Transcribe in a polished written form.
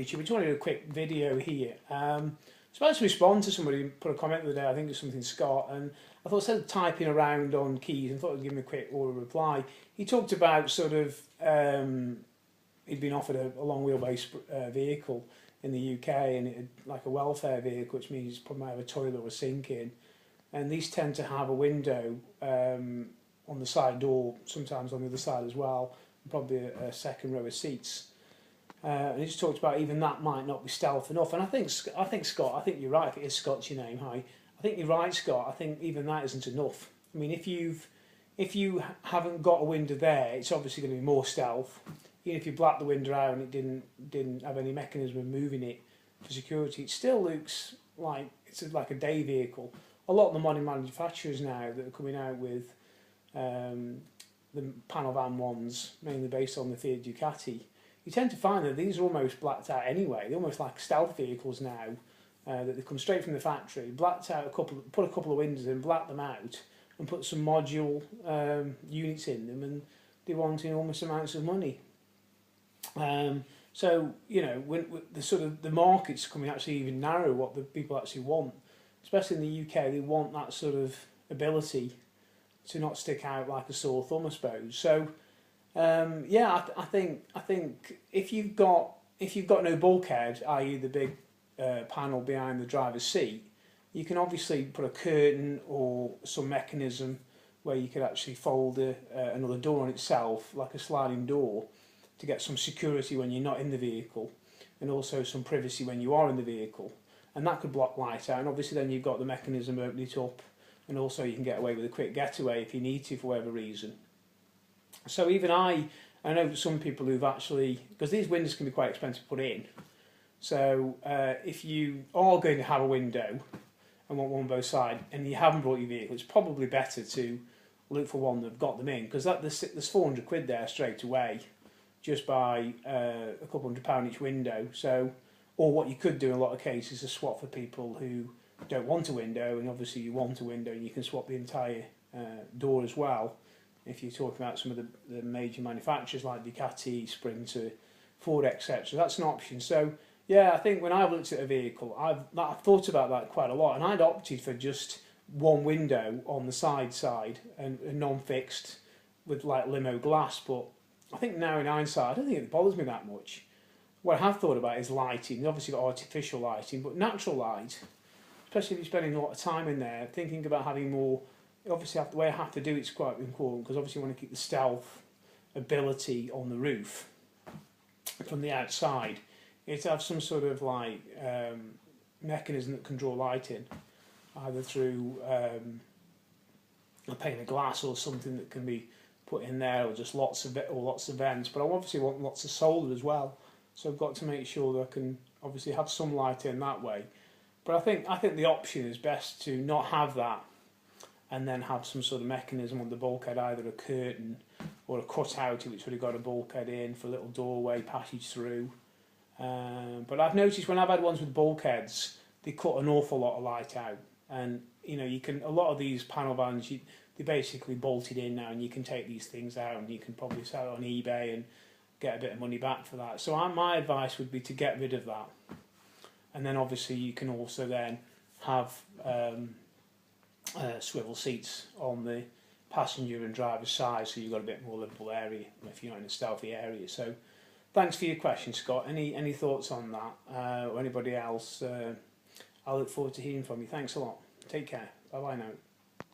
YouTube. I just want to do a quick video here. Supposed to respond to somebody who put a comment the other day, I think it was something Scott, and I thought instead of typing around on keys, I thought I'd give him a quick auto reply. He talked about sort of, he'd been offered a long wheelbase vehicle in the UK, and it had like a welfare vehicle, which means probably might have a toilet or a sink in. And these tend to have a window on the side door, sometimes on the other side as well, and probably a second row of seats. And he just talked about even that might not be stealth enough. And I think Scott, I think you're right. If it is Scott's your name, hi. I think you're right, Scott. I think even that isn't enough. I mean, if you haven't got a window there, it's obviously going to be more stealth. Even if you black the window out and it didn't have any mechanism of moving it for security, it still looks like it's like a day vehicle. A lot of the modern manufacturers now that are coming out with the panel van ones, mainly based on the Fiat Ducati, you tend to find that these are almost blacked out anyway. They're almost like stealth vehicles now, that they come straight from the factory, blacked out put a couple of windows in, black them out, and put some module units in them, and they want enormous amounts of money. So you know, when the sort of the market's coming actually even narrow what the people actually want, especially in the UK. They want that sort of ability to not stick out like a sore thumb, I suppose. So yeah, I think if you've got no bulkhead, i.e. the big panel behind the driver's seat, you can obviously put a curtain or some mechanism where you could actually fold another door on itself, like a sliding door, to get some security when you're not in the vehicle, and also some privacy when you are in the vehicle. And that could block light out, and obviously then you've got the mechanism open it up, and also you can get away with a quick getaway if you need to for whatever reason. So even I know some people who've actually, because these windows can be quite expensive to put in, so if you are going to have a window and want one on both sides and you haven't brought your vehicle, it's probably better to look for one that's got them in, because there's 400 quid there straight away just by a couple £100 each window. So, or what you could do in a lot of cases is swap for people who don't want a window, and obviously you want a window, and you can swap the entire door as well. If you're talking about some of the major manufacturers like Ducati, Sprinter, Ford, etc., that's an option. So yeah, I think when I've looked at a vehicle, I've thought about that quite a lot, and I'd opted for just one window on the side and non-fixed with like limo glass. But I think now in hindsight, I don't think it bothers me that much. What I have thought about is lighting. You've obviously got artificial lighting, but natural light, especially if you're spending a lot of time in there, thinking about having more. Obviously, the way I have to do it's quite important, because obviously you want to keep the stealth ability on the roof from the outside. You have to have some sort of like mechanism that can draw light in, either through a pane of glass or something that can be put in there, or just lots of vents. But I obviously want lots of solar as well, so I've got to make sure that I can obviously have some light in that way. But I think the option is best to not have that, and then have some sort of mechanism on the bulkhead, either a curtain or a cutout which would have got a bulkhead in for a little doorway passage through. But I've noticed when I've had ones with bulkheads, they cut an awful lot of light out, and you know, you can, a lot of these panel vans, they're basically bolted in now, and you can take these things out and you can probably sell it on eBay and get a bit of money back for that. So my advice would be to get rid of that, and then obviously you can also then have swivel seats on the passenger and driver's side, so you've got a bit more livable area if you're not in a stealthy area. So thanks for your question, Scott. Any thoughts on that, or anybody else? I look forward to hearing from you. Thanks a lot. Take care. Bye bye now.